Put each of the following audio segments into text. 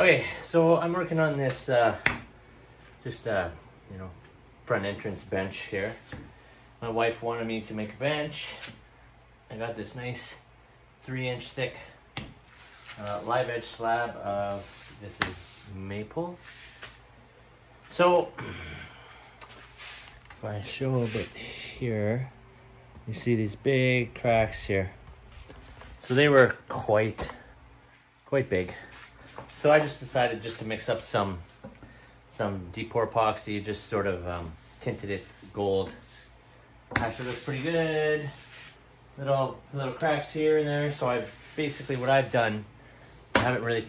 Okay, so I'm working on this, front entrance bench here. My wife wanted me to make a bench. I got this nice 3-inch thick live edge slab of, this is maple. So, if I show a bit here, you see these big cracks here. So they were quite big. So I just decided just to mix up some D-pour epoxy, just sort of tinted it gold. Actually looks pretty good. Little cracks here and there. So what I've done, I haven't really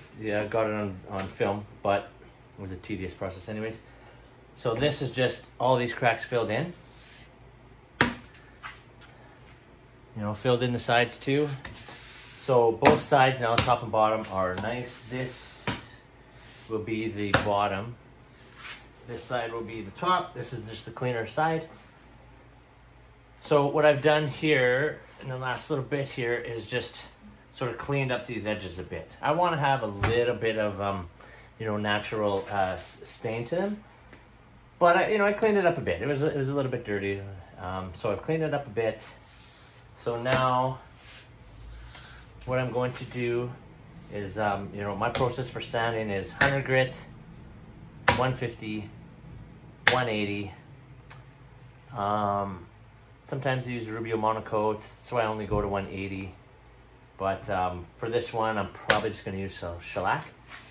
got it on film, but it was a tedious process anyways. So this is just all these cracks filled in. Filled in the sides too. So both sides now, top and bottom, are nice. This will be the bottom. This side will be the top. This is just the cleaner side. So what I've done here in the last little bit here is just sort of cleaned up these edges a bit. I want to have a little bit of natural stain to them, but I cleaned it up a bit. It was a little bit dirty, so I've cleaned it up a bit. So now what I'm going to do is my process for sanding is 100 grit, 150, 180. Sometimes I use Rubio Monocoat, so I only go to 180. But for this one, I'm probably just going to use Shellac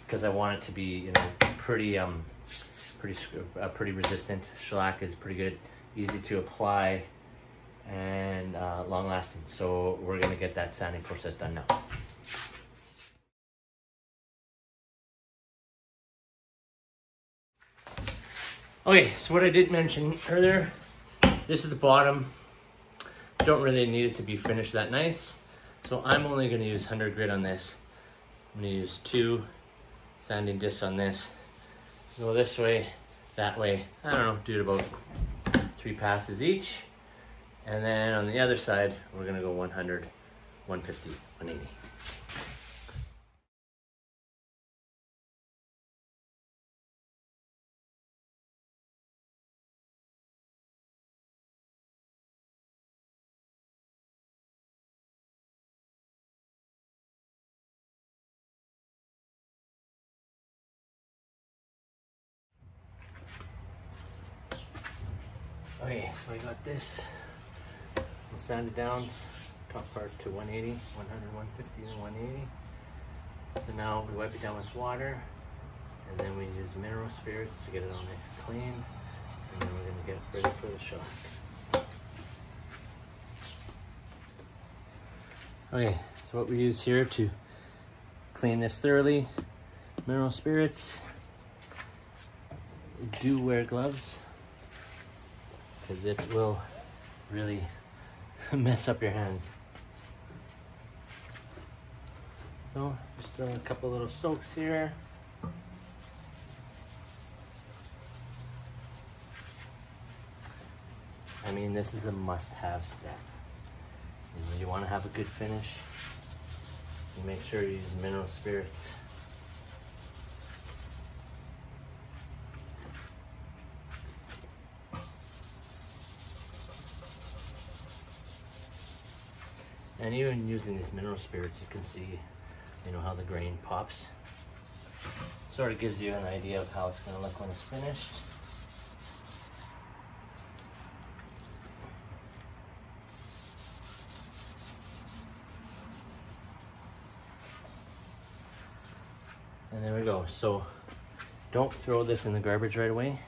because I want it to be pretty resistant. Shellac is pretty good, easy to apply, and long lasting. So we're going to get that sanding process done now. Okay, so what I did mention earlier, this is the bottom. Don't really need it to be finished that nice. So I'm only going to use 100 grit on this. I'm going to use 2 sanding discs on this. Go this way, that way. I don't know, do it about 3 passes each. And then on the other side, we're going to go 100, 150, 180. Okay, so I got this. I'll sand it down, top part to 180, 100, 150, and 180. So now we wipe it down with water, and then we use mineral spirits to get it all nice and clean, and then we're going to get it ready for the shellac. Okay, so what we use here to clean this thoroughly, mineral spirits. Do wear gloves, because it will really mess up your hands. So just throw a couple little soaks here. I mean, this is a must-have step. You want to have a good finish, you make sure you use mineral spirits. And even using these mineral spirits, you can see, how the grain pops. Sort of gives you an idea of how it's going to look when it's finished. And there we go. So don't throw this in the garbage right away.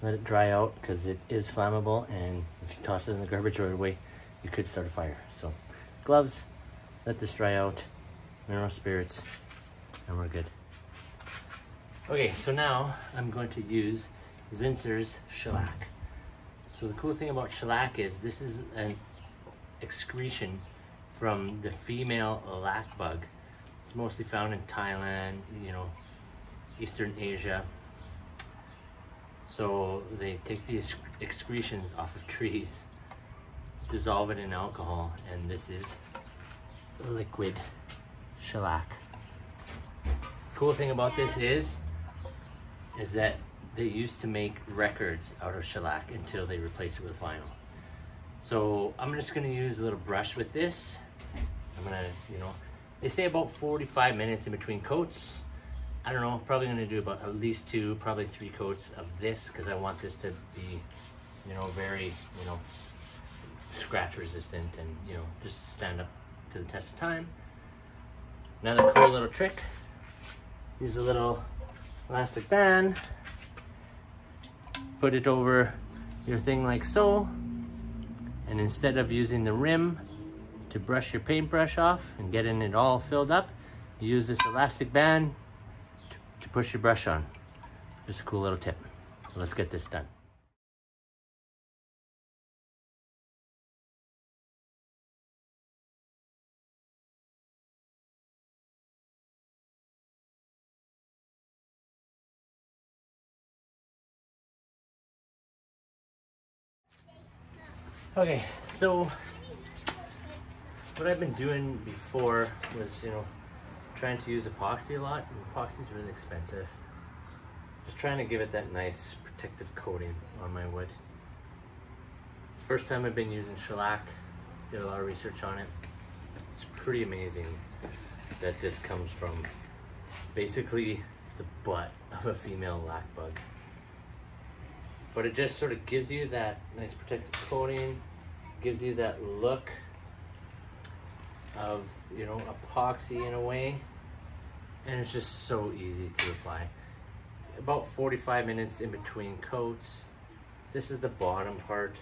Let it dry out because it is flammable, and if you toss it in the garbage right away, you could start a fire. So gloves, let this dry out, mineral spirits, and we're good. Okay, so now I'm going to use Zinsser's shellac. So the cool thing about shellac is this is an excretion from the female lac bug. It's mostly found in Thailand, Eastern Asia. So they take the excretions off of trees, dissolve it in alcohol, and this is liquid shellac. cool thing about this is that they used to make records out of shellac until they replaced it with vinyl. So I'm just gonna use a little brush with this. I'm gonna, you know, they say about 45 minutes in between coats. I don't know, probably gonna do about at least 2, probably 3 coats of this, because I want this to be, you know, very, you know, scratch resistant and, you know, just stand up to the test of time. Another cool little trick, use a little elastic band, put it over your thing like so, and instead of using the rim to brush your paintbrush off and getting it all filled up, you use this elastic band to push your brush on. Just a cool little tip. So let's get this done. Okay, so what I've been doing before was, you know, trying to use epoxy a lot. Epoxy is really expensive. Just trying to give it that nice protective coating on my wood. It's the first time I've been using shellac. Did a lot of research on it. It's pretty amazing that this comes from basically the butt of a female lac bug. But it just sort of gives you that nice protective coating, gives you that look of, you know, epoxy in a way, and it's just so easy to apply. About 45 minutes in between coats. This is the bottom part.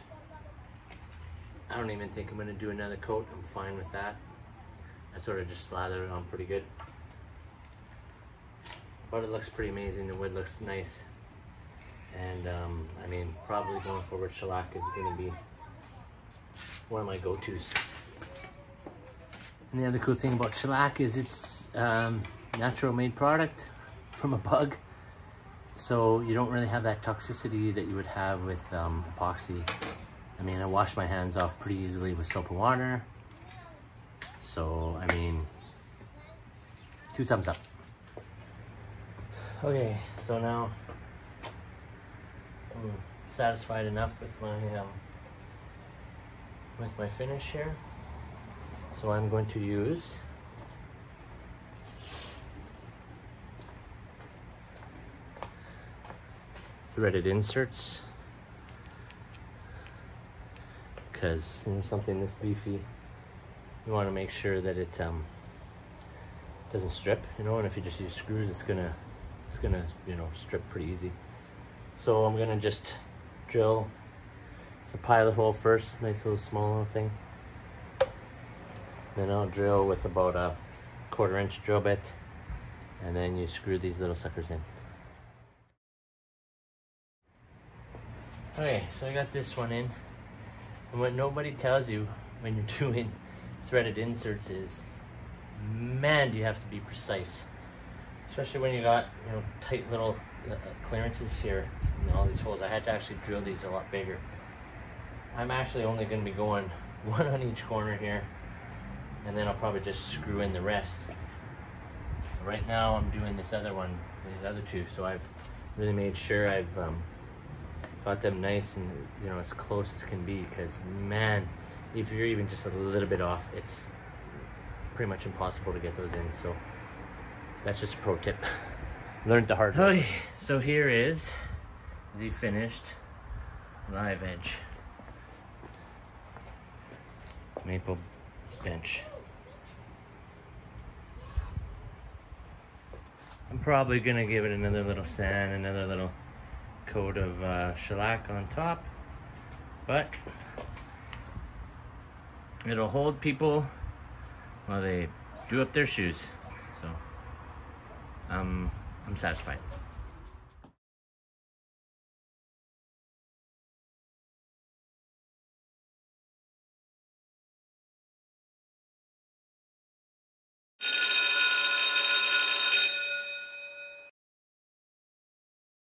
I don't even think I'm gonna do another coat. I'm fine with that. I sort of just slather it on pretty good. But it looks pretty amazing. The wood looks nice. And I mean, probably going forward, shellac is going to be one of my go-tos. And the other cool thing about shellac is it's natural made product from a bug. So you don't really have that toxicity that you would have with epoxy. I mean, I wash my hands off pretty easily with soap and water. So, I mean, 2 thumbs up. Okay, so now I'm satisfied enough with my finish here. So I'm going to use threaded inserts, because, you know, something this beefy, you want to make sure that it doesn't strip, you know, and if you just use screws, it's gonna you know, strip pretty easy. So I'm gonna just drill the pilot hole first, nice little small little thing. Then I'll drill with about a 1/4 inch drill bit, and then you screw these little suckers in. Okay, so I got this one in, and what nobody tells you when you're doing threaded inserts is, man, do you have to be precise, especially when you got, you know, tight little clearances here in all these holes. I had to actually drill these a lot bigger. I'm actually only going to be going 1 on each corner here, and then I'll probably just screw in the rest. Right now I'm doing this other one, these other 2, so I've really made sure I've got them nice and, you know, as close as can be, because, man, if you're even just a little bit off, it's pretty much impossible to get those in. So that's just a pro tip. Learned the hard way. Okay, so here is the finished live edge maple bench. I'm probably gonna give it another little sand, another little coat of shellac on top, but it'll hold people while they do up their shoes. So I'm satisfied.